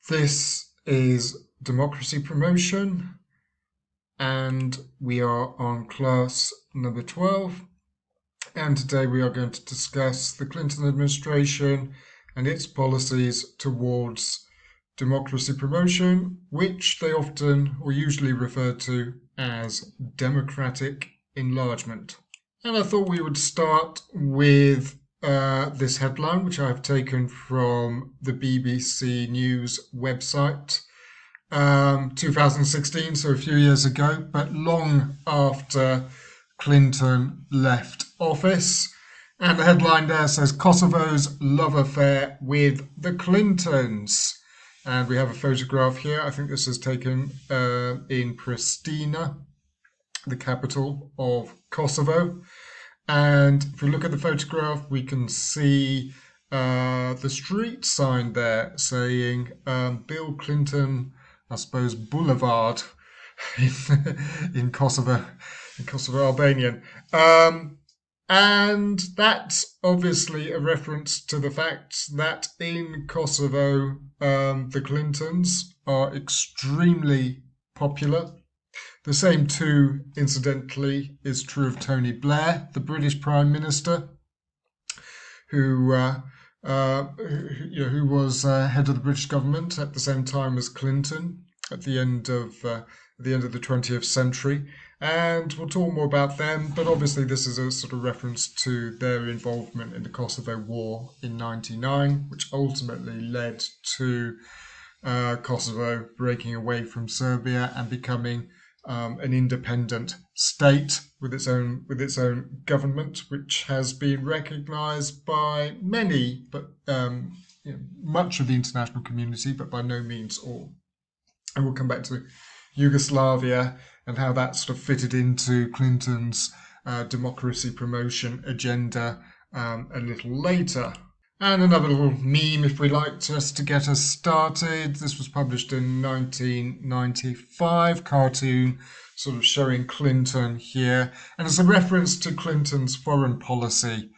This is Democracy Promotion, and we are on class number 12. And today we are going to discuss the Clinton administration and its policies towards democracy promotion, which they often or usually refer to as democratic enlargement. And I thought we would start with this headline, which I've taken from the BBC News website, 2016, so a few years ago, but long after Clinton left office. And the headline there says, Kosovo's love affair with the Clintons. And we have a photograph here. I think this is taken in Pristina, the capital of Kosovo. And if we look at the photograph, we can see the street sign there saying Bill Clinton, I suppose, Boulevard in Kosovo, Albanian. And that's obviously a reference to the fact that in Kosovo, the Clintons are extremely popular. The same too, incidentally, is true of Tony Blair, the British Prime Minister, who was head of the British government at the same time as Clinton at the end of the 20th century. And we'll talk more about them, but obviously this is a sort of reference to their involvement in the Kosovo War in '99, which ultimately led to Kosovo breaking away from Serbia and becoming an independent state with its own government, which has been recognised by many, but much of the international community, but by no means all. And we'll come back to Yugoslavia and how that sort of fitted into Clinton's democracy promotion agenda a little later. And another little meme, if we like, just to get us started. This was published in 1995, cartoon sort of showing Clinton here. And it's a reference to Clinton's foreign policy.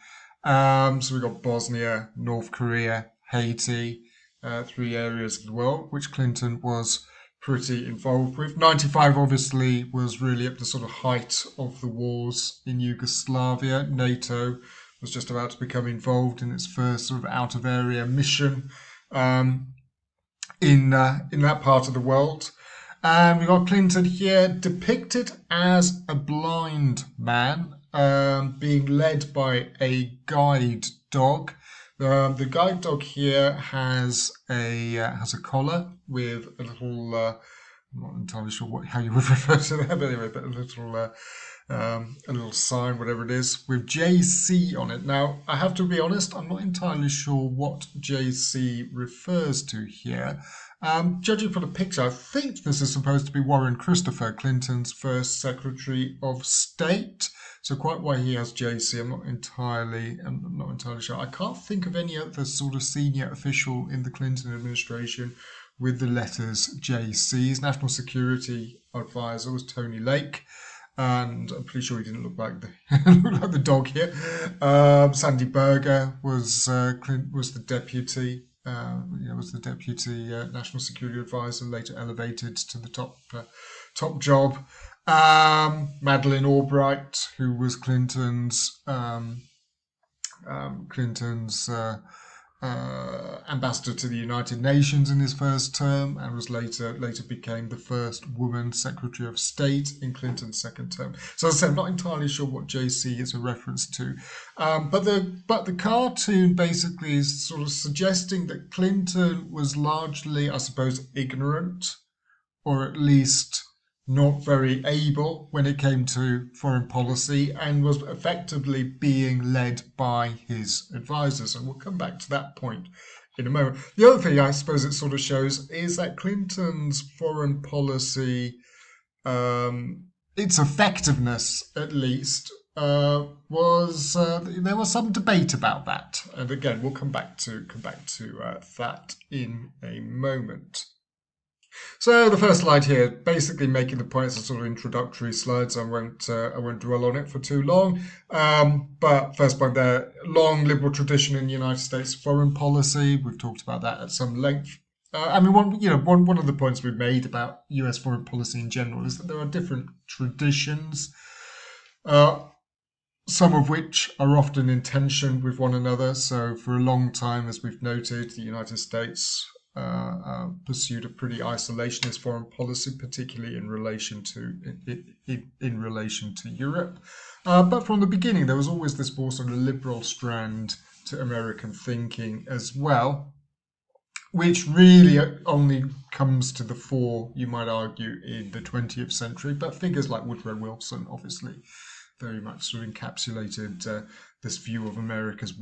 So we've got Bosnia, North Korea, Haiti, 3 areas of the world, which Clinton was pretty involved with. 95 obviously was really at the sort of height of the wars in Yugoslavia. NATO was just about to become involved in its first sort of out of area mission in that part of the world. And we got Clinton here depicted as a blind man being led by a guide dog. The guide dog here has a collar with a little. I'm not entirely sure how you would refer to that, but anyway, but a little sign, whatever it is, with JC on it. Now, I have to be honest, I'm not entirely sure what JC refers to here. Judging from the picture, I think this is supposed to be Warren Christopher, Clinton's first Secretary of State. So quite why he has JC, I'm not entirely sure. I can't think of any other sort of senior official in the Clinton administration with the letters JC. His national security advisor was Tony Lake, and I'm pretty sure he didn't look like the dog here. Sandy Berger was the deputy. Was the deputy national security advisor, later elevated to the top job. Madeleine Albright, who was Clinton's ambassador to the United Nations in his first term, and was later became the first woman Secretary of State in Clinton's second term. So as I said, I'm not entirely sure what JC is a reference to, but the cartoon basically is sort of suggesting that Clinton was largely, I suppose, ignorant, or at least not very able when it came to foreign policy, and was effectively being led by his advisors. And we'll come back to that point in a moment. The other thing I suppose it sort of shows is that Clinton's foreign policy, its effectiveness at least, was there was some debate about that. And again, we'll come back to that in a moment. So the first slide here, basically making the points of sort of introductory slides. I won't dwell on it for too long. But first point there, long liberal tradition in the United States foreign policy. We've talked about that at some length one of the points we've made about U.S. foreign policy in general is that there are different traditions, uh, some of which are often in tension with one another. So for a long time, as we've noted, the United States pursued a pretty isolationist foreign policy, particularly in relation to Europe. But from the beginning, there was always this more sort of liberal strand to American thinking as well, which really only comes to the fore, you might argue, in the 20th century. But figures like Woodrow Wilson, obviously, very much sort of encapsulated this view of America's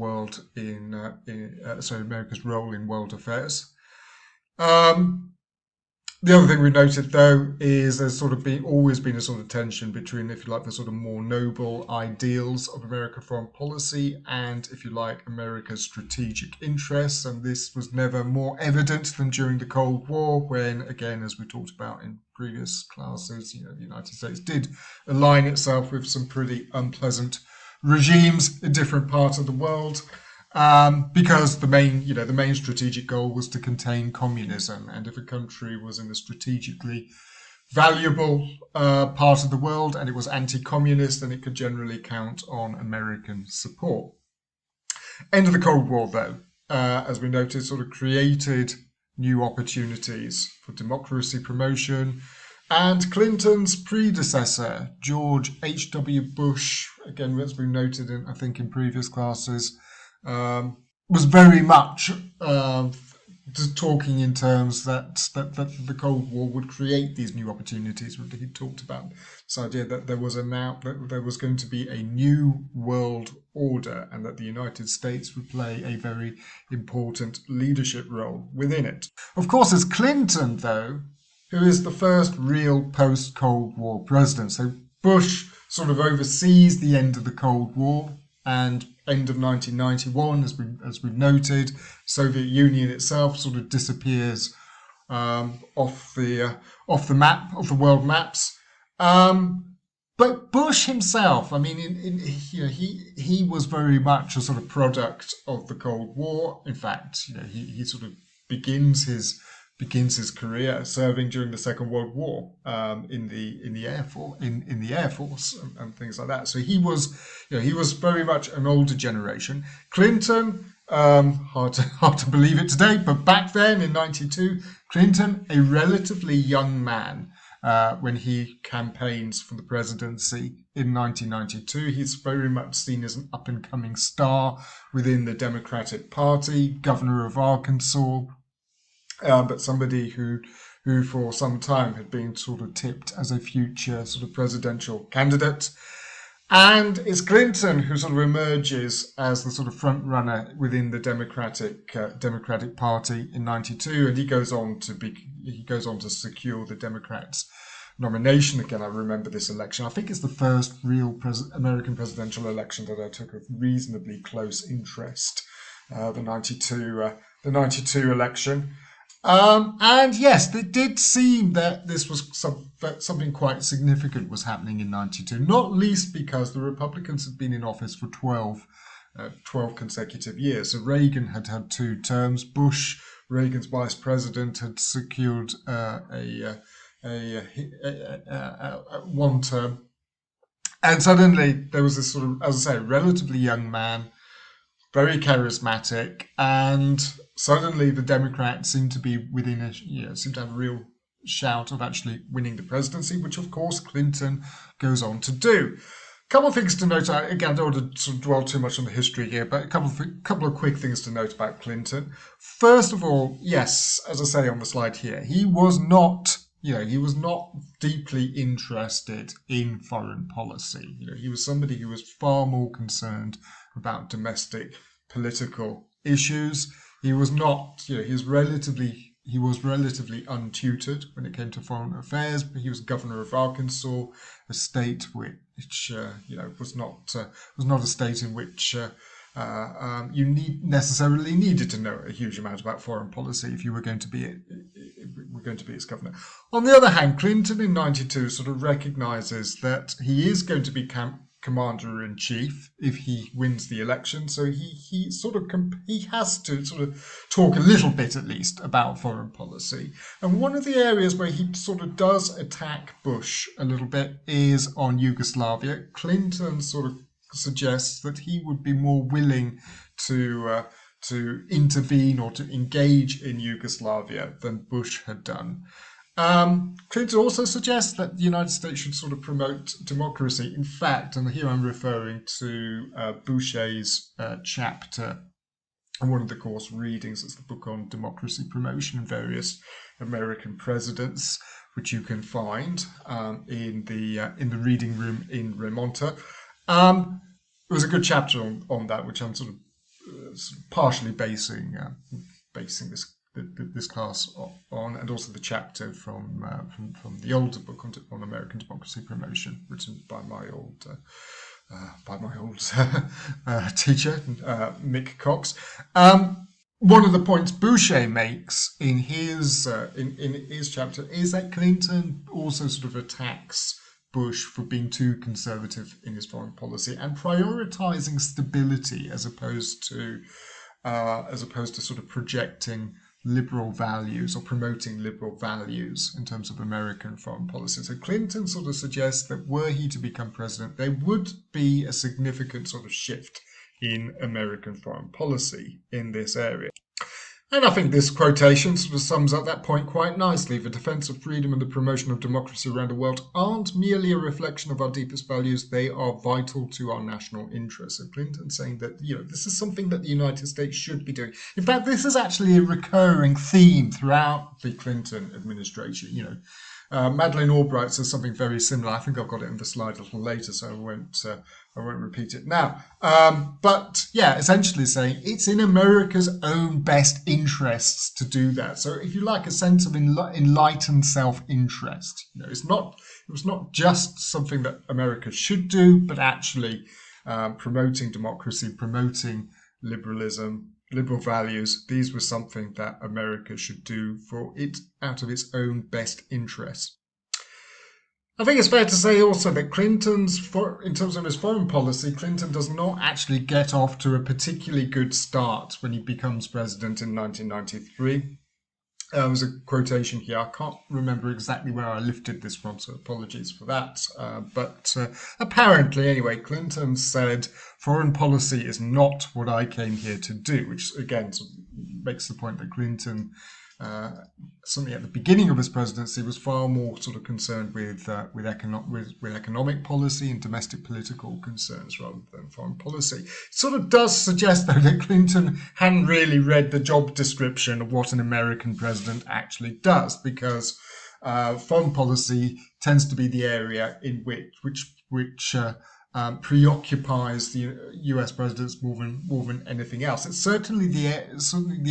America's role in world affairs. The other thing we noted, though, is there's always been a sort of tension between, if you like, the sort of more noble ideals of American foreign policy and, if you like, America's strategic interests. And this was never more evident than during the Cold War, when, again, as we talked about in previous classes, the United States did align itself with some pretty unpleasant regimes in different parts of the world. Because the main strategic goal was to contain communism, and if a country was in a strategically valuable part of the world and it was anti-communist, then it could generally count on American support. End of the Cold War, though, as we noted, sort of created new opportunities for democracy promotion. And Clinton's predecessor, George H.W. Bush, again, as we noted in previous classes, was very much talking in terms that the Cold War would create these new opportunities. He talked about this idea that there was going to be a new world order, and that the United States would play a very important leadership role within it. Of course, it's Clinton, though, who is the first real post-Cold War president. So Bush sort of oversees the end of the Cold War, and end of 1991, as we've noted, Soviet Union itself sort of disappears off the world maps. But Bush himself, I mean, he was very much a sort of product of the Cold War. In fact, he sort of begins his career serving during the Second World War in the Air Force and things like that. So he was very much an older generation. Clinton, hard to believe it today, but back then in '92, Clinton, a relatively young man when he campaigns for the presidency in 1992. He's very much seen as an up-and-coming star within the Democratic Party, governor of Arkansas. But somebody who for some time had been sort of tipped as a future sort of presidential candidate. And it's Clinton who sort of emerges as the sort of front runner within the Democratic Party in '92, and he goes on to secure the Democrats' nomination. Again, I remember this election. I think it's the first real American presidential election that I took a reasonably close interest. The '92 election. And yes, it did seem that this was something quite significant was happening in '92, not least because the Republicans had been in office for 12 consecutive years. So Reagan had had 2 terms. Bush, Reagan's vice president, had secured one term. And suddenly there was this sort of, as I say, relatively young man, very charismatic, and suddenly the Democrats seem to be seem to have a real shout of actually winning the presidency, which of course Clinton goes on to do. A couple of things to note. Again, I don't want to sort of dwell too much on the history here, but a couple of quick things to note about Clinton. First of all, yes, as I say on the slide here, he was not deeply interested in foreign policy. He was somebody who was far more concerned about domestic political issues. He was not, he was relatively untutored when it came to foreign affairs. But he was governor of Arkansas, a state which was not a state in which you necessarily needed to know a huge amount about foreign policy if you were going to be its governor. On the other hand, Clinton in '92 sort of recognizes that he is going to be commander-in-chief if he wins the election. So he has to sort of talk a little bit at least about foreign policy. And one of the areas where he sort of does attack Bush a little bit is on Yugoslavia. Clinton sort of suggests that he would be more willing to intervene or to engage in Yugoslavia than Bush had done. Clinton also suggests that the United States should sort of promote democracy. In fact, and here I'm referring to Boucher's chapter in one of the course readings. It's the book on democracy promotion in various American presidents, which you can find in the reading room in Remonta. It was a good chapter on that, which I'm sort of partially basing this class on, and also the chapter from the older book on American democracy promotion, written by my old teacher, Mick Cox. One of the points Boucher makes in his chapter is that Clinton also sort of attacks Bush for being too conservative in his foreign policy and prioritizing stability as opposed to sort of projecting liberal values or promoting liberal values in terms of American foreign policy. So Clinton sort of suggests that were he to become president, there would be a significant sort of shift in American foreign policy in this area. And I think this quotation sort of sums up that point quite nicely. The defense of freedom and the promotion of democracy around the world aren't merely a reflection of our deepest values, they are vital to our national interests. So Clinton's saying that, this is something that the United States should be doing. In fact, this is actually a recurring theme throughout the Clinton administration. Madeleine Albright says something very similar. I think I've got it in the slide a little later, so I won't repeat it now. But yeah, essentially saying it's in America's own best interests to do that. So if you like, a sense of enlightened self-interest. It was not just something that America should do, but actually promoting democracy, promoting liberalism, liberal values. These were something that America should do for it out of its own best interest. I think it's fair to say also that in terms of his foreign policy, Clinton does not actually get off to a particularly good start when he becomes president in 1993. There's a quotation here. I can't remember exactly where I lifted this from, so apologies for that. But apparently, anyway, Clinton said, foreign policy is not what I came here to do, which again sort of makes the point that Clinton, certainly at the beginning of his presidency, was far more sort of concerned with economic policy and domestic political concerns rather than foreign policy. It sort of does suggest, though, that Clinton hadn't really read the job description of what an American president actually does, because foreign policy tends to be the area in which preoccupies the U.S. presidents more than anything else. It's certainly the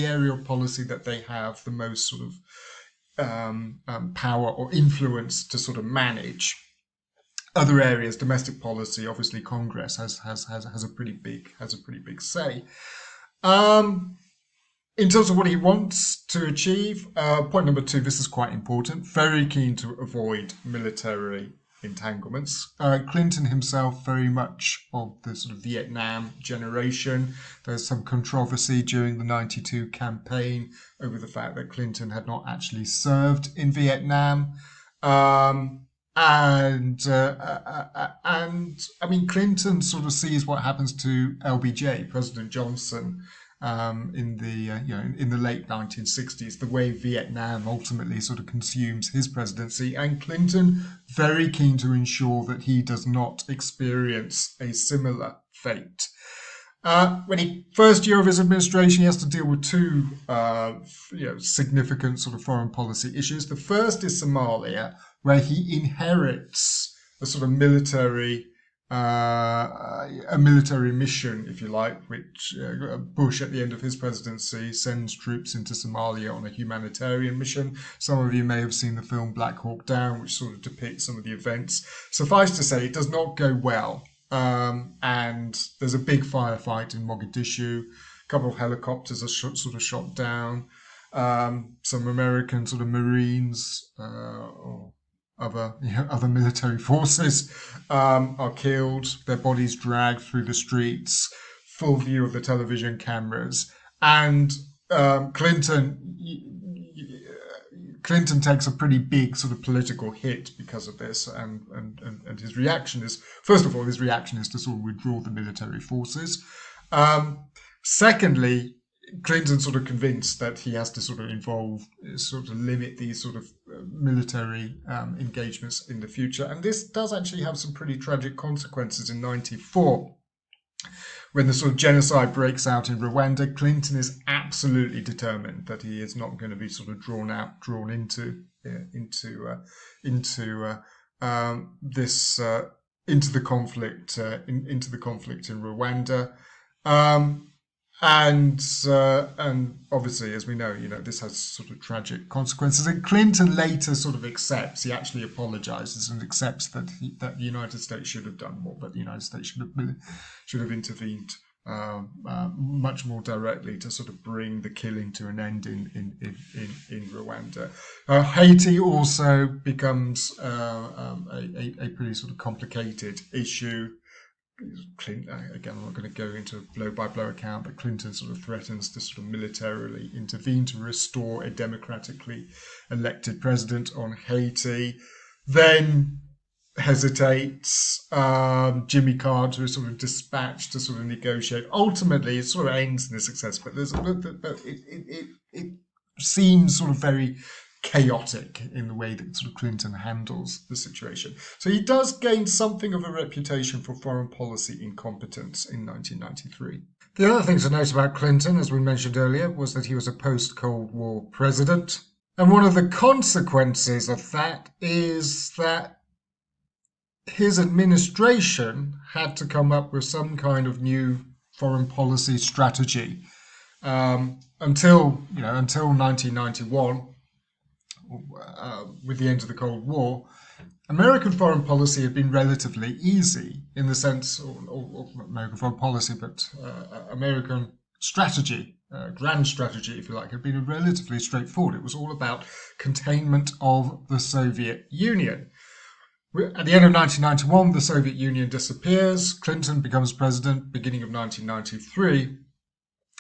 area of policy that they have the most sort of power or influence to sort of manage. Other areas, domestic policy, obviously Congress has a pretty big say. In terms of what he wants to achieve, point number 2, this is quite important. Very keen to avoid military entanglements. Clinton himself, very much of the sort of Vietnam generation. There's some controversy during the 92 campaign over the fact that Clinton had not actually served in Vietnam. And I mean, Clinton sort of sees what happens to LBJ, President Johnson, in the late 1960s, the way Vietnam ultimately sort of consumes his presidency, and Clinton very keen to ensure that he does not experience a similar fate. When he first year of his administration, he has to deal with two significant sort of foreign policy issues. The first is Somalia, where he inherits a sort of military mission, if you like, which Bush at the end of his presidency sends troops into Somalia on a humanitarian mission. Some of you may have seen the film Black Hawk Down, which sort of depicts some of the events. Suffice to say, it does not go well. And there's a big firefight in Mogadishu. A couple of helicopters are shot down. Some American sort of Marines, other military forces are killed, their bodies dragged through the streets, full view of the television cameras, and Clinton takes a pretty big sort of political hit because of this, and his reaction is, first of all, his reaction is to sort of withdraw the military forces. Secondly, Clinton's sort of convinced that he has to sort of limit these sort of military engagements in the future, and this does actually have some pretty tragic consequences in '94. When the sort of genocide breaks out in Rwanda, Clinton is absolutely determined that he is not going to be sort of drawn into the conflict in Rwanda. And obviously, as we know, this has sort of tragic consequences. And Clinton later sort of accepts, he actually apologizes and accepts that the United States should have done more, that the United States should have intervened much more directly to sort of bring the killing to an end in Rwanda. Haiti also becomes a pretty sort of complicated issue. Clinton, again, I'm not going to go into a blow-by-blow account, but Clinton sort of threatens to sort of militarily intervene to restore a democratically elected president on Haiti. Then hesitates. Jimmy Carter is sort of dispatched to sort of negotiate. Ultimately, it sort of ends in a success, but it seems sort of very chaotic in the way that sort of Clinton handles the situation. So he does gain something of a reputation for foreign policy incompetence in 1993. The other thing to note about Clinton, as we mentioned earlier, was that he was a post-Cold War president. And one of the consequences of that is that his administration had to come up with some kind of new foreign policy strategy. Until 1991, with the end of the Cold War, American foreign policy had been relatively easy in the sense, or American foreign policy, but American strategy, grand strategy, if you like, had been relatively straightforward. It was all about containment of the Soviet Union. At the end of 1991, the Soviet Union disappears. Clinton becomes president, beginning of 1993.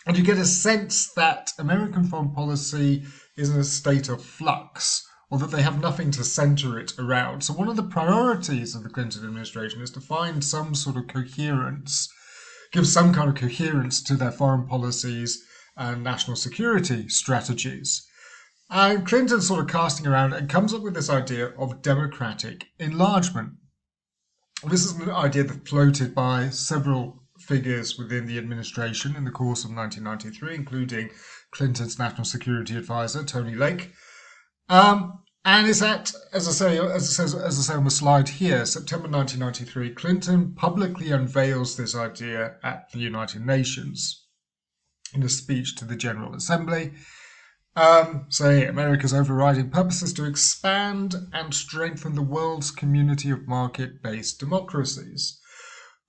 And you get a sense that American foreign policy is in a state of flux, or that they have nothing to center it around. So one of the priorities of the Clinton administration is to find some sort of coherence, give some kind of coherence to their foreign policies and national security strategies. And Clinton's sort of casting around and comes up with this idea of democratic enlargement. This is an idea that floated by several figures within the administration in the course of 1993, including Clinton's national security advisor, Tony Lake. And is that, as I say on the slide here, September 1993, Clinton publicly unveils this idea at the United Nations in a speech to the General Assembly, saying America's overriding purpose is to expand and strengthen the world's community of market-based democracies.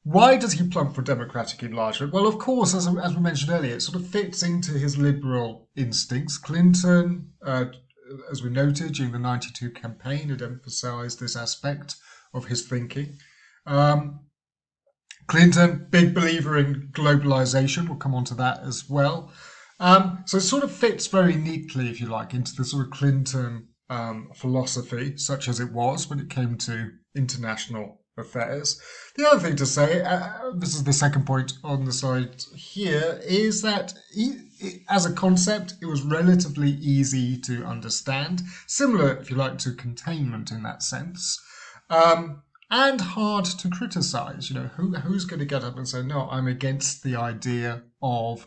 Why does he plump for democratic enlargement? Well, of course, as we mentioned earlier, it sort of fits into his liberal instincts. Clinton, as we noted during the '92 campaign, had emphasized this aspect of his thinking. Clinton, big believer in globalization. We'll come on to that as well. So it sort of fits very neatly, if you like, into the sort of Clinton philosophy, such as it was when it came to international affairs. The other thing to say, this is the second point on the slide here, is that as a concept, it was relatively easy to understand, similar, if you like, to containment in that sense, and hard to criticize. Who's going to get up and say, no, I'm against the idea of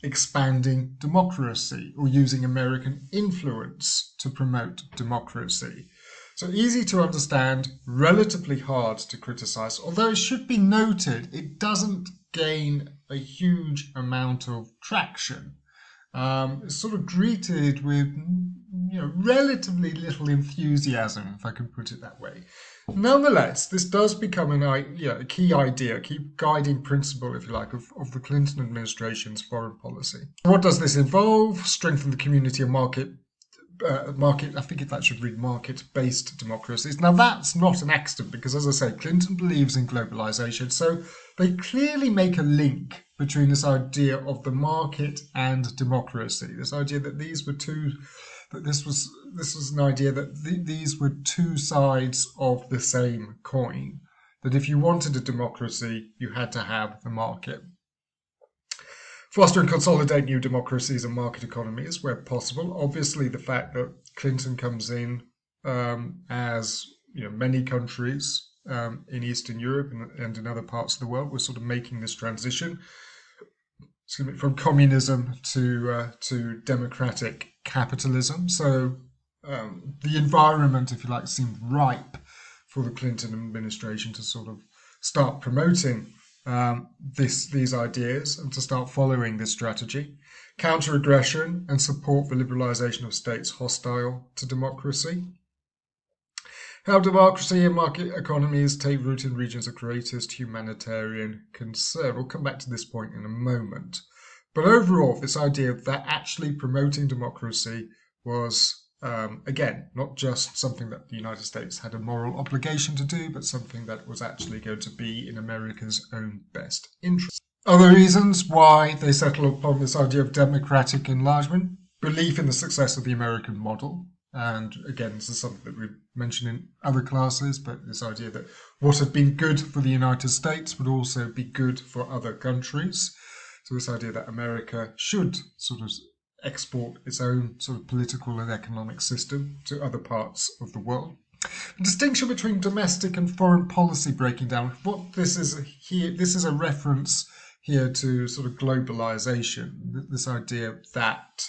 expanding democracy or using American influence to promote democracy. So easy to understand, relatively hard to criticize, although it should be noted it doesn't gain a huge amount of traction. It's sort of greeted with relatively little enthusiasm, if I can put it that way. Nonetheless, this does become a key idea, a key guiding principle, if you like, of the Clinton administration's foreign policy. What does this involve? Strengthen the community of market I think that should read market-based democracies. Now, that's not an accident because, as I say, Clinton believes in globalization. So they clearly make a link between this idea of the market and democracy. This idea that these were two, that this was an idea that these were two sides of the same coin. That if you wanted a democracy, you had to have the market. Foster and consolidate new democracies and market economies where possible. Obviously, the fact that Clinton comes in as many countries in Eastern Europe and in other parts of the world were sort of making this transition from communism to democratic capitalism. So the environment, if you like, seemed ripe for the Clinton administration to sort of start promoting these ideas and to start following this strategy. Counter-aggression and support for liberalisation of states hostile to democracy. How democracy and market economies take root in regions of greatest humanitarian concern. We'll come back to this point in a moment. But overall, this idea that actually promoting democracy was, again, not just something that the United States had a moral obligation to do, but something that was actually going to be in America's own best interest. Other reasons why they settle upon this idea of democratic enlargement: belief in the success of the American model. And again, this is something that we've mentioned in other classes, but this idea that what had been good for the United States would also be good for other countries. So this idea that America should sort of export its own sort of political and economic system to other parts of the world. The distinction between domestic and foreign policy breaking down. What this is here, this is a reference here to sort of globalization. This idea that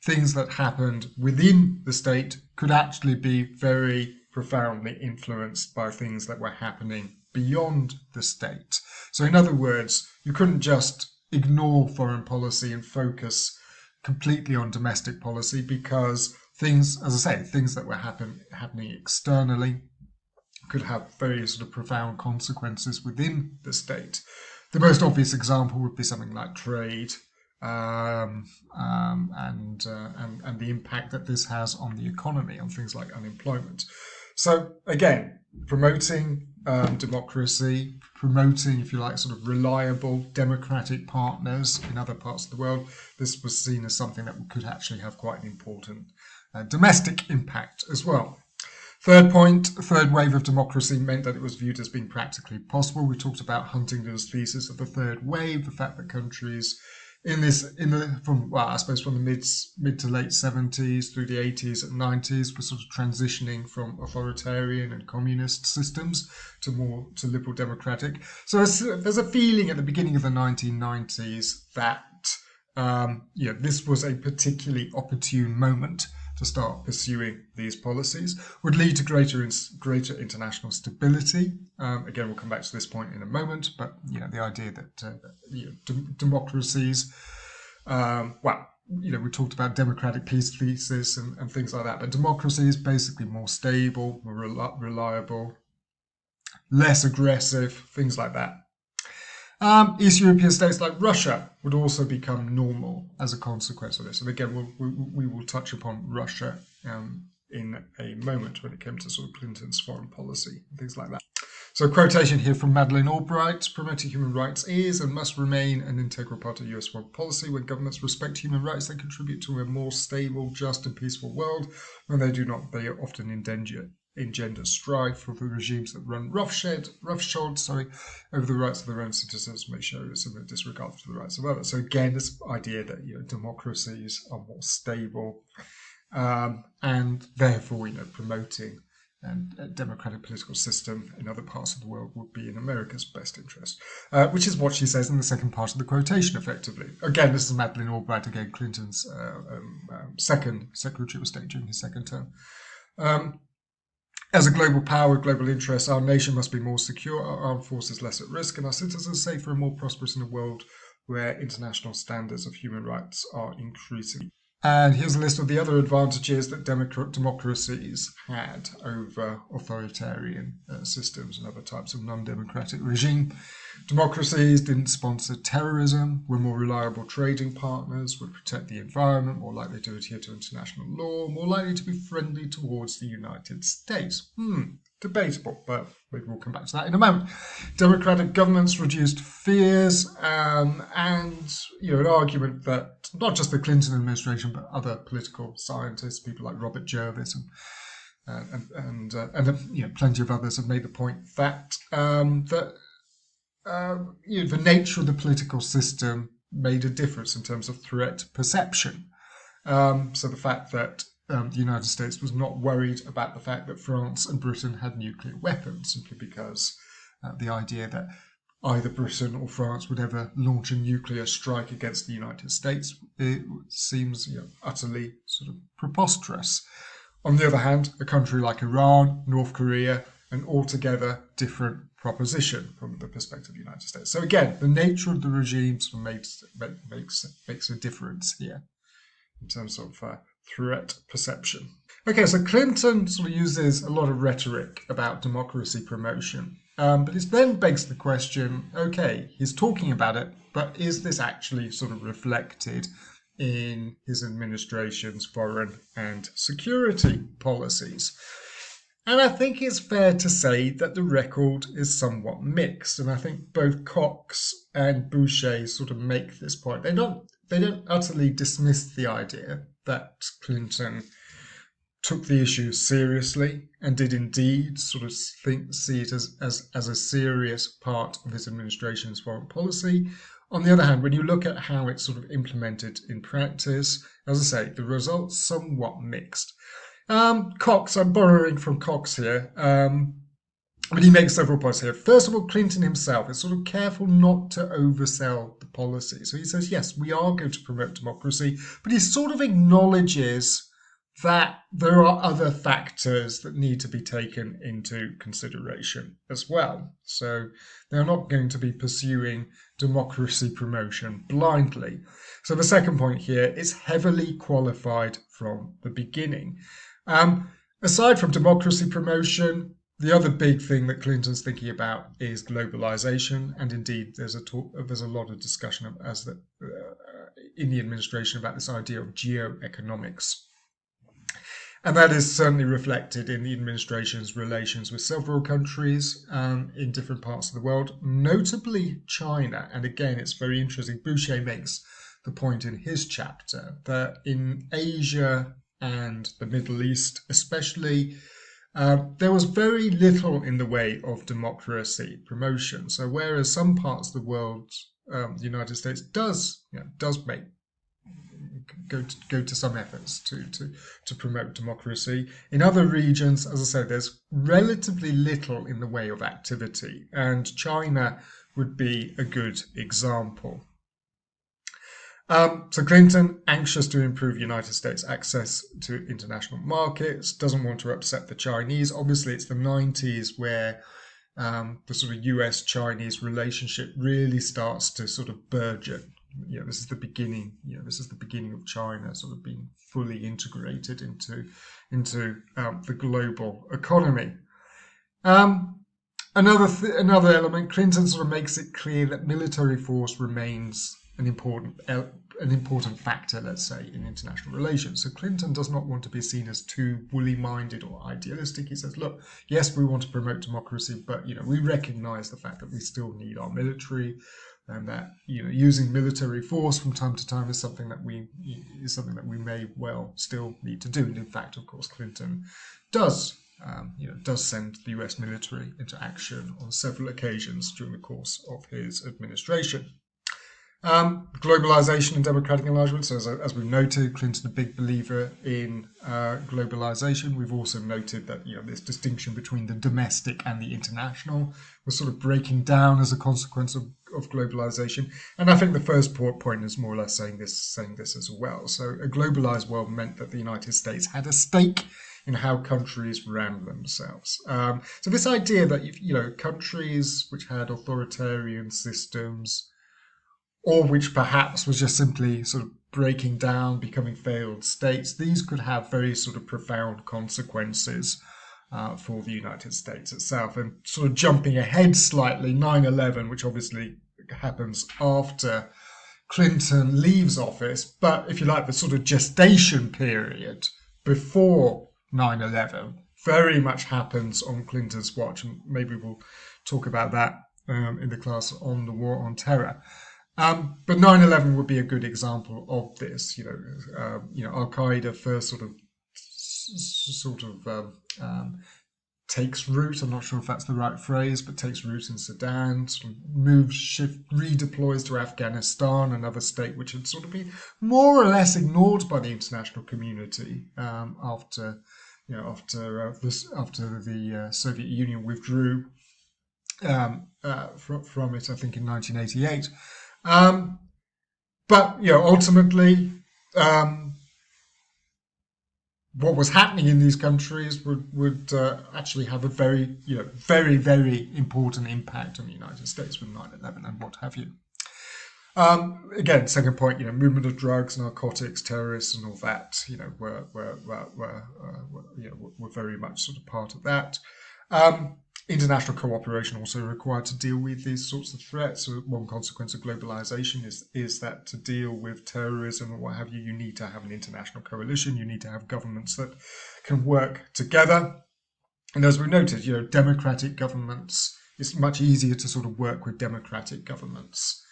things that happened within the state could actually be very profoundly influenced by things that were happening beyond the state. So in other words, you couldn't just ignore foreign policy and focus completely on domestic policy, because things, as I say, things that were happening externally could have very sort of profound consequences within the state. The most obvious example would be something like trade, and the impact that this has on the economy, on things like unemployment. So again, promoting democracy, promoting, if you like, sort of reliable democratic partners in other parts of the world, this was seen as something that could actually have quite an important domestic impact as well. Third point, third wave of democracy meant that it was viewed as being practically possible. We talked about Huntington's thesis of the third wave, the fact that countries from the mid to late 70s through the 80s and 90s were sort of transitioning from authoritarian and communist systems to liberal democratic. So there's a feeling at the beginning of the 1990s that this was a particularly opportune moment to start pursuing these policies, would lead to greater international stability. Again, we'll come back to this point in a moment, but the idea that democracies, we talked about democratic peace thesis and things like that, but democracy is basically more stable, more reliable, less aggressive, things like that. East European states like Russia would also become normal as a consequence of this. And again, we will touch upon Russia in a moment when it comes to sort of Clinton's foreign policy and things like that. So a quotation here from Madeleine Albright: promoting human rights is and must remain an integral part of US foreign policy. When governments respect human rights, they contribute to a more stable, just and peaceful world. When they do not, they often engender strife for the regimes that run roughshod over the rights of their own citizens, may show a similar disregard for the rights of others. So again, this idea that democracies are more stable, and therefore promoting a democratic political system in other parts of the world would be in America's best interest, which is what she says in the second part of the quotation, effectively. Again, this is Madeleine Albright, again Clinton's second Secretary of State during his second term. As a global power with global interests, our nation must be more secure, our armed forces less at risk, and our citizens safer and more prosperous in a world where international standards of human rights are increasing. And here's a list of the other advantages that democracies had over authoritarian systems and other types of non-democratic regime. Democracies didn't sponsor terrorism, were more reliable trading partners, would protect the environment, more likely to adhere to international law, more likely to be friendly towards the United States. Debatable, but maybe we'll come back to that in a moment. Democratic governments reduced fears, and an argument that not just the Clinton administration, but other political scientists, people like Robert Jervis and plenty of others have made the point that the nature of the political system made a difference in terms of threat perception. So the fact that the United States was not worried about the fact that France and Britain had nuclear weapons, simply because the idea that either Britain or France would ever launch a nuclear strike against the United States, it seems utterly sort of preposterous. On the other hand, a country like Iran, North Korea, an altogether different proposition from the perspective of the United States. So again, the nature of the regime sort of makes a difference here in terms of threat perception. Okay, so Clinton sort of uses a lot of rhetoric about democracy promotion, but it then begs the question, okay, he's talking about it, but is this actually sort of reflected in his administration's foreign and security policies? And I think it's fair to say that the record is somewhat mixed, and I think both Cox and Boucher sort of make this point. They don't utterly dismiss the idea that Clinton took the issue seriously and did indeed sort of see it as a serious part of his administration's foreign policy. On the other hand, when you look at how it's sort of implemented in practice, as I say, the results somewhat mixed. Cox, I'm borrowing from Cox here, but he makes several points here. First of all, Clinton himself is sort of careful not to oversell the policy. So he says, yes, we are going to promote democracy, but he sort of acknowledges that there are other factors that need to be taken into consideration as well. So they're not going to be pursuing democracy promotion blindly. So the second point here is heavily qualified from the beginning. Aside from democracy promotion, the other big thing that Clinton's thinking about is globalization, and indeed there's a lot of discussion in the administration about this idea of geoeconomics. And that is certainly reflected in the administration's relations with several countries in different parts of the world, notably China. And again, it's very interesting. Boucher makes the point in his chapter that in Asia and the Middle East especially, there was very little in the way of democracy promotion. So whereas some parts of the world, the United States does go to some efforts to promote democracy. In other regions, as I say, there's relatively little in the way of activity, and China would be a good example. So Clinton, anxious to improve United States access to international markets, doesn't want to upset the Chinese. Obviously, it's the 90s where the sort of US-Chinese relationship really starts to sort of burgeon. This is the beginning. This is the beginning of China sort of being fully integrated into the global economy. Another element, Clinton sort of makes it clear that military force remains an important factor, let's say, in international relations. So Clinton does not want to be seen as too woolly-minded or idealistic. He says, look, yes, we want to promote democracy, but we recognize the fact that we still need our military, and that using military force from time to time is something that we may well still need to do. And in fact, of course, Clinton does send the US military into action on several occasions during the course of his administration. Globalization and democratic enlargement. So as we've noted, Clinton a big believer in globalization. We've also noted that this distinction between the domestic and the international was sort of breaking down as a consequence of globalization. And I think the first point is more or less saying this as well. So a globalized world meant that the United States had a stake in how countries ran themselves. So this idea that countries which had authoritarian systems, or which perhaps was just simply sort of breaking down, becoming failed states, these could have very sort of profound consequences for the United States itself. And sort of jumping ahead slightly, 9/11, which obviously happens after Clinton leaves office, but if you like, the sort of gestation period before 9/11 very much happens on Clinton's watch, and maybe we'll talk about that in the class on the war on terror. But 9/11 would be a good example of this. Al Qaeda first sort of takes root. I'm not sure if that's the right phrase, but takes root in Sudan, sort of redeploys to Afghanistan, another state which had sort of been more or less ignored by the international community after the Soviet Union withdrew from it, I think in 1988. But ultimately, what was happening in these countries would actually have a very, very, very important impact on the United States with 9/11 and what have you. Again, second point, movement of drugs, narcotics, terrorists, and all that, were very much sort of part of that. International cooperation also required to deal with these sorts of threats. So one consequence of globalization is that to deal with terrorism and what have you need to have an international coalition. You need to have governments that can work together. And as we noted, democratic governments, it's much easier to sort of work with democratic governments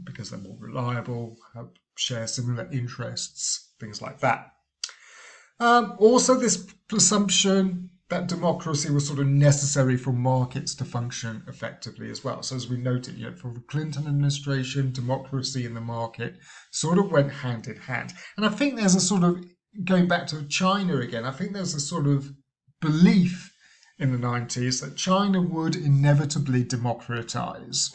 because they're more reliable, share similar interests, things like that. Also, this presumption that democracy was sort of necessary for markets to function effectively as well. So as we noted, for the Clinton administration, democracy and the market sort of went hand in hand. And I think there's a sort of, going back to China again, I think there's a sort of belief in the 90s that China would inevitably democratize.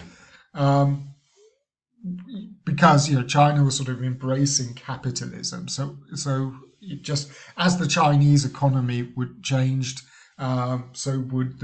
Because China was sort of embracing capitalism, so just as the Chinese economy would changed, so would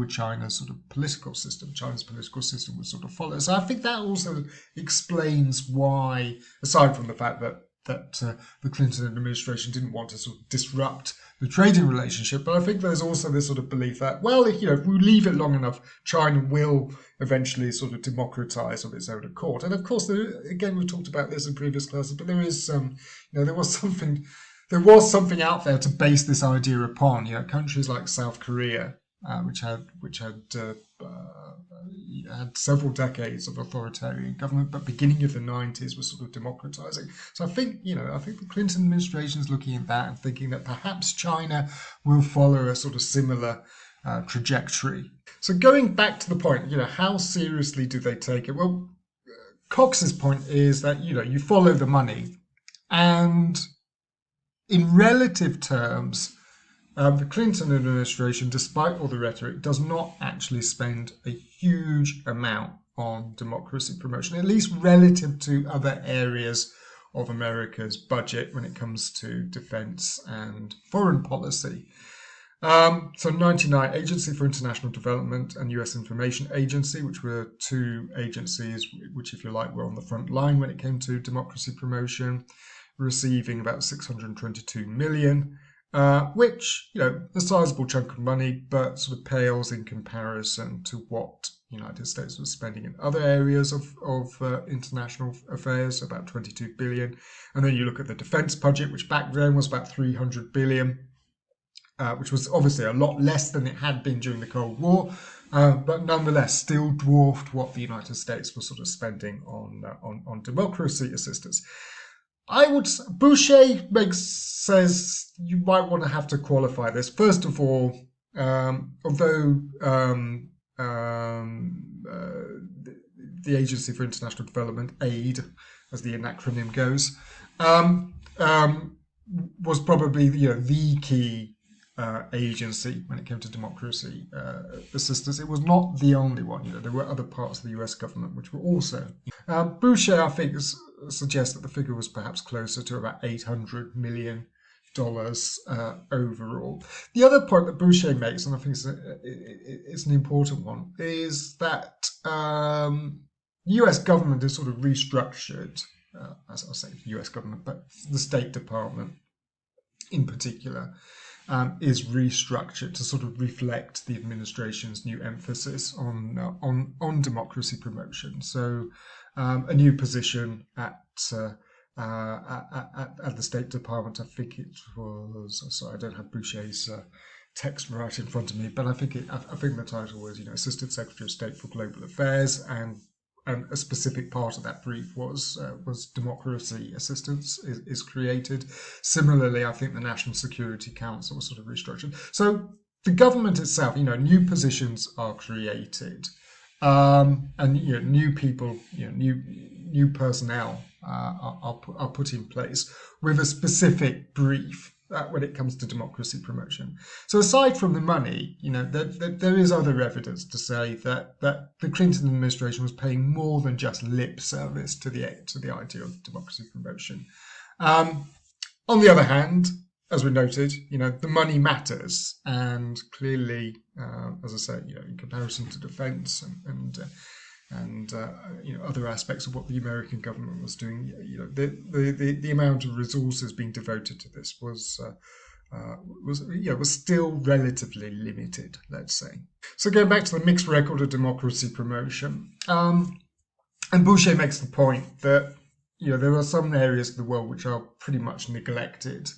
China's sort of political system. China's political system would sort of follow. So I think that also explains why, aside from the fact that the Clinton administration didn't want to sort of disrupt the trading relationship, but I think there's also this sort of belief that, well, if we leave it long enough, China will eventually sort of democratize of its own accord. And of course, again, we talked about this in previous classes, but there is there was something out there to base this idea upon. Countries like South Korea, which had several decades of authoritarian government, but beginning of the 90s was sort of democratizing. So I think the Clinton administration is looking at that and thinking that perhaps China will follow a sort of similar trajectory. So going back to the point, how seriously do they take it? Well, Cox's point is that you follow the money, and in relative terms, the Clinton administration, despite all the rhetoric, does not actually spend a huge amount on democracy promotion, at least relative to other areas of America's budget when it comes to defense and foreign policy. So 99, Agency for International Development and US Information Agency, which were two agencies which, if you like, were on the front line when it came to democracy promotion, receiving about 622 million. Which, a sizable chunk of money, but sort of pales in comparison to what the United States was spending in other areas of international affairs, about 22 billion. And then you look at the defense budget, which back then was about 300 billion, which was obviously a lot less than it had been during the Cold War, but nonetheless still dwarfed what the United States was sort of spending on democracy assistance. Boucher says you might want to have to qualify this. First of all, although the Agency for International Development, AID, as the acronym goes, was probably the key agency when it came to democracy assistance. It was not the only one. There were other parts of the US government which were also. Boucher, I think, suggests that the figure was perhaps closer to about $800 million overall. The other point that Boucher makes, and I think it's an important one, is that the US government is sort of restructured as I say, the US government, but the State Department in particular, is restructured to sort of reflect the administration's new emphasis on democracy promotion. So a new position at the State Department, I think it was. Sorry, I don't have Boucher's text right in front of me, but I think the title was, Assistant Secretary of State for Global Affairs, and a specific part of that brief was democracy assistance is created. Similarly, I think the National Security Council was sort of restructured. So the government itself, new positions are created, and new people, new personnel are put in place with a specific brief when it comes to democracy promotion. So aside from the money, there is other evidence to say that the Clinton administration was paying more than just lip service to the idea of democracy promotion. On the other hand, as we noted, the money matters, and clearly, as I say, in comparison to defence and other aspects of what the American government was doing, the amount of resources being devoted to this was still relatively limited, let's say. So going back to the mixed record of democracy promotion, and Boucher makes the point that there are some areas of the world which are pretty much neglected,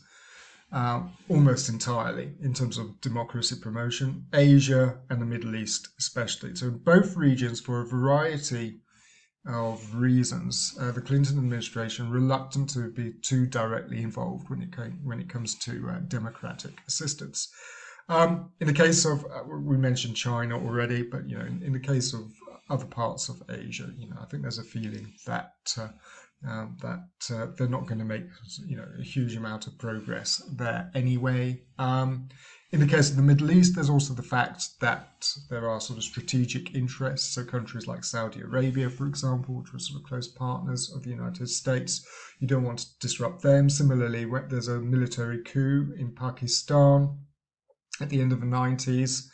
almost entirely in terms of democracy promotion, Asia and the Middle East especially. So in both regions, for a variety of reasons, the Clinton administration reluctant to be too directly involved when it comes to democratic assistance. In the case of, we mentioned China already, but in the case of other parts of Asia, I think there's a feeling that they're not going to make a huge amount of progress there anyway. In the case of the Middle East, there's also the fact that there are sort of strategic interests. So countries like Saudi Arabia, for example, which were sort of close partners of the United States, you don't want to disrupt them. Similarly, there's a military coup in Pakistan at the end of the 90s.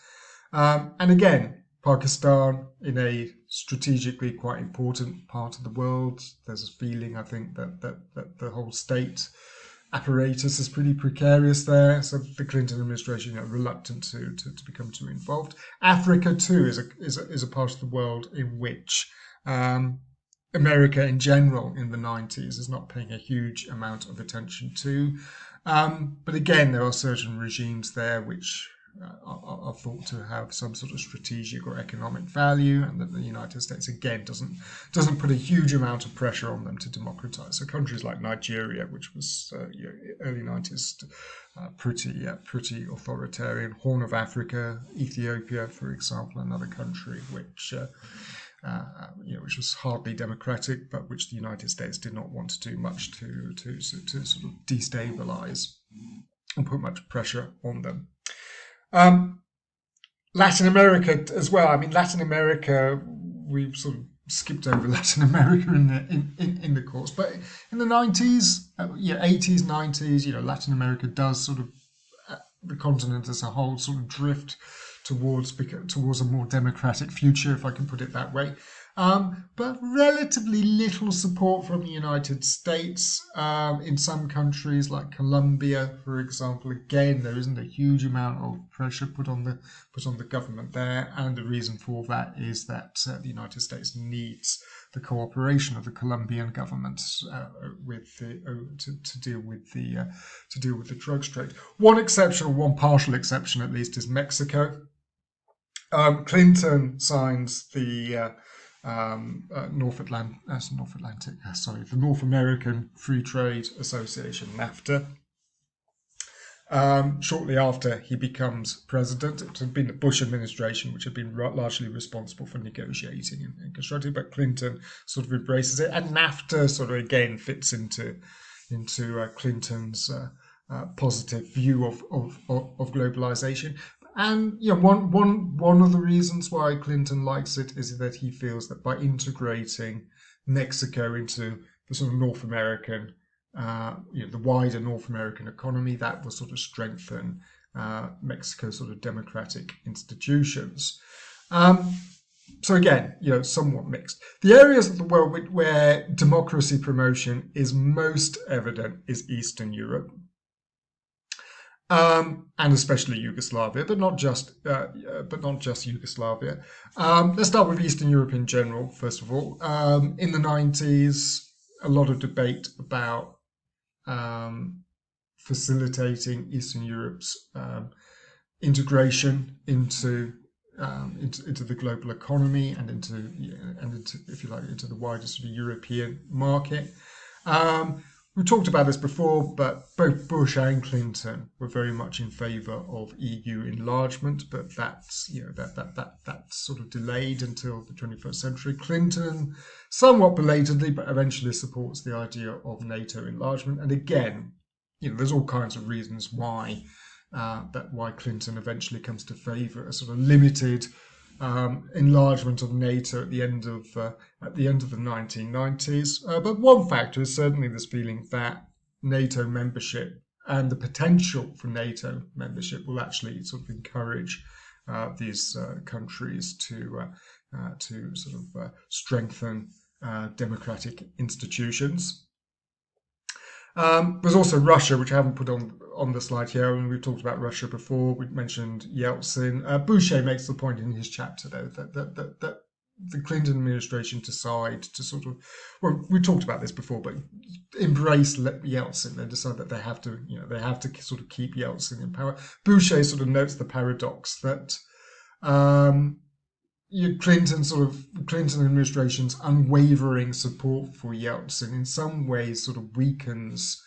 And again, Pakistan, in a strategically quite important part of the world, there's a feeling, I think, that the whole state apparatus is pretty precarious there. So the Clinton administration, reluctant to become too involved. Africa too is a part of the world in which America in general in the 90s is not paying a huge amount of attention to. But again, there are certain regimes there which are thought to have some sort of strategic or economic value, and that the United States again doesn't put a huge amount of pressure on them to democratize. So countries like Nigeria, which was early 90s, pretty authoritarian. Horn of Africa, Ethiopia, for example, another country which was hardly democratic, but which the United States did not want to do much to sort of destabilize and put much pressure on them. Latin America as well. I mean, Latin America, we've sort of skipped over Latin America in the course, but in the 90s, 80s, 90s, Latin America does sort of, the continent as a whole, sort of drift towards a more democratic future, if I can put it that way. But relatively little support from the United States. In some countries like Colombia, for example, again, there isn't a huge amount of pressure put on the government there, and the reason for that is that the United States needs the cooperation of the Colombian government to deal with the drugs trade. One partial exception at least, is Mexico. Clinton signs the the North American Free Trade Association, NAFTA. Shortly after he becomes president, it had been the Bush administration which had been largely responsible for negotiating and constructing, but Clinton sort of embraces it, and NAFTA sort of again fits into Clinton's positive view of globalization. And one of the reasons why Clinton likes it is that he feels that by integrating Mexico into the sort of North American, the wider North American economy, that will sort of strengthen Mexico's sort of democratic institutions. So again, somewhat mixed. The areas of the world where democracy promotion is most evident is Eastern Europe, and especially Yugoslavia, but not just Yugoslavia. Let's start with Eastern Europe in general. First of all, in the 90s, a lot of debate about facilitating Eastern Europe's integration into the global economy and into, if you like, into the wider sort of European market. We talked about this before, but both Bush and Clinton were very much in favour of EU enlargement, but that's sort of delayed until the 21st century. Clinton, somewhat belatedly, but eventually supports the idea of NATO enlargement. And again, there's all kinds of reasons why Clinton eventually comes to favour a sort of limited enlargement of NATO at the end of the 1990s. But one factor is certainly this feeling that NATO membership and the potential for NATO membership will actually sort of encourage these countries to sort of strengthen democratic institutions. There's also Russia, which I haven't put on the slide here. I mean, we've talked about Russia before. We mentioned Yeltsin. Boucher makes the point in his chapter, though, that the Clinton administration decide to sort of, well, we talked about this before, but embrace Yeltsin. They decide that they have to sort of keep Yeltsin in power. Boucher sort of notes the paradox that Clinton administration's unwavering support for Yeltsin in some ways sort of weakens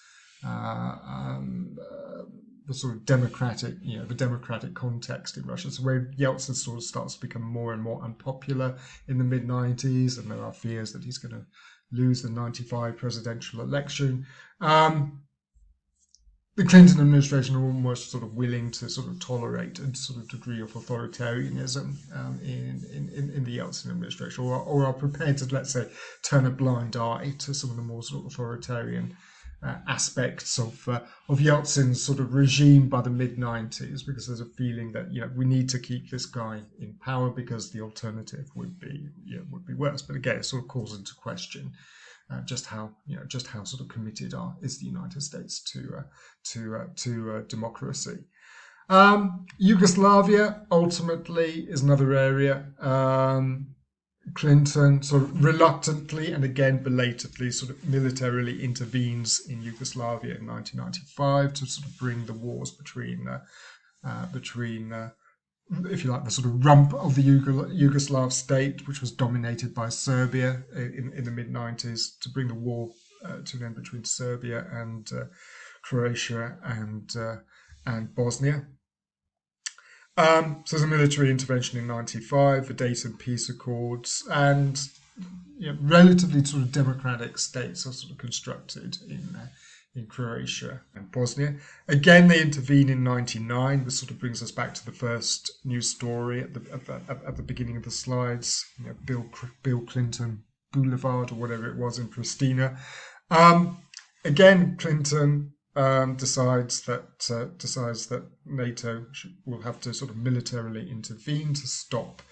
the sort of the democratic context in Russia. So where Yeltsin sort of starts to become more and more unpopular in the mid-90s, and there are fears that he's going to lose the 95 presidential election. The Clinton administration are almost sort of willing to sort of tolerate a sort of degree of authoritarianism in the Yeltsin administration, or are prepared to, let's say, turn a blind eye to some of the more sort of authoritarian aspects of Yeltsin's sort of regime by the mid-90s, because there's a feeling that we need to keep this guy in power because the alternative would be worse. But again, it sort of calls into question just how sort of committed is the United States to democracy. Yugoslavia ultimately is another area. Clinton sort of reluctantly and again belatedly sort of militarily intervenes in Yugoslavia in 1995 to sort of bring the wars between if you like, the sort of rump of the Yugoslav state, which was dominated by Serbia in the mid-90s, to bring the war to an end between Serbia and Croatia and Bosnia. So there's a military intervention in 95, the Dayton Peace Accords, and relatively sort of democratic states are sort of constructed in Croatia and Bosnia. Again, they intervene in 99. This sort of brings us back to the first news story at the beginning of the slides. Bill Clinton Boulevard or whatever it was in Pristina. Again, Clinton decides that NATO will have to sort of militarily intervene to stop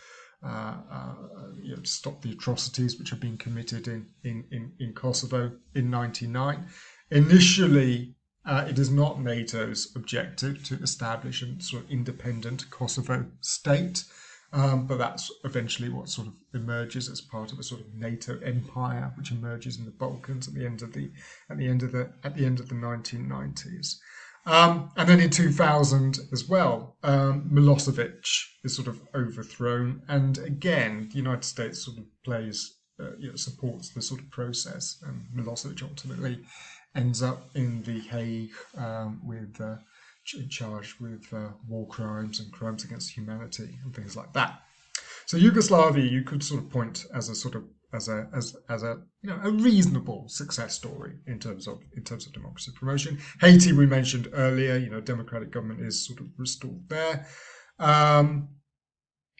the atrocities which are being committed in Kosovo in 99. Initially, it is not NATO's objective to establish a sort of independent Kosovo state, but that's eventually what sort of emerges as part of a sort of NATO empire, which emerges in the Balkans at the end of the 1990s. And then in 2000 as well, Milosevic is sort of overthrown, and again, the United States sort of supports the sort of process, and Milosevic ultimately ends up in The Hague charged with war crimes and crimes against humanity and things like that. So Yugoslavia, you could sort of point as a reasonable success story in terms of democracy promotion. Haiti, we mentioned earlier, democratic government is sort of restored there.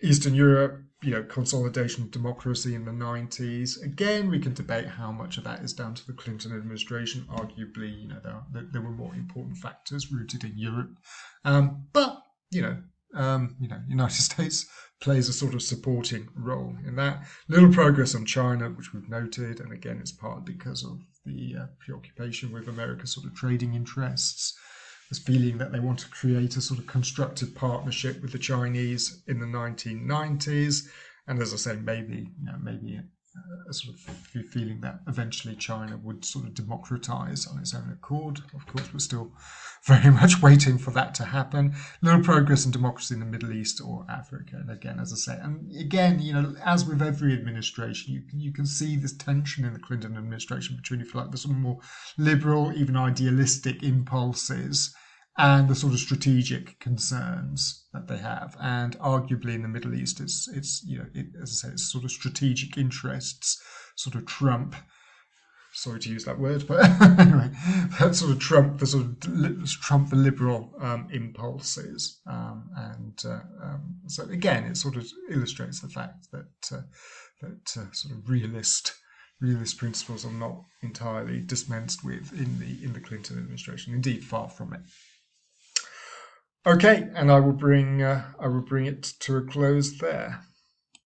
Eastern Europe, consolidation of democracy in the 90s. Again, we can debate how much of that is down to the Clinton administration. Arguably, there were more important factors rooted in Europe. But United States plays a sort of supporting role in that. Little progress on China, which we've noted, and again, it's partly because of the preoccupation with America's sort of trading interests. This feeling that they want to create a sort of constructive partnership with the Chinese in the 1990s, and as I say, maybe a sort of feeling that eventually China would sort of democratize on its own accord. Of course, we're still very much waiting for that to happen. Little progress in democracy in the Middle East or Africa. And again, as I say, and again, as with every administration, you can see this tension in the Clinton administration between, if you like, the sort of more liberal, even idealistic impulses and the sort of strategic concerns that they have. And arguably in the Middle East, it's as I say, it's sort of strategic interests sort of trump. Sorry to use that word, but anyway, that sort of trump the liberal impulses, so again, it sort of illustrates the fact that sort of realist principles are not entirely dispensed with in the Clinton administration. Indeed, far from it. Okay, and I will bring it to a close there.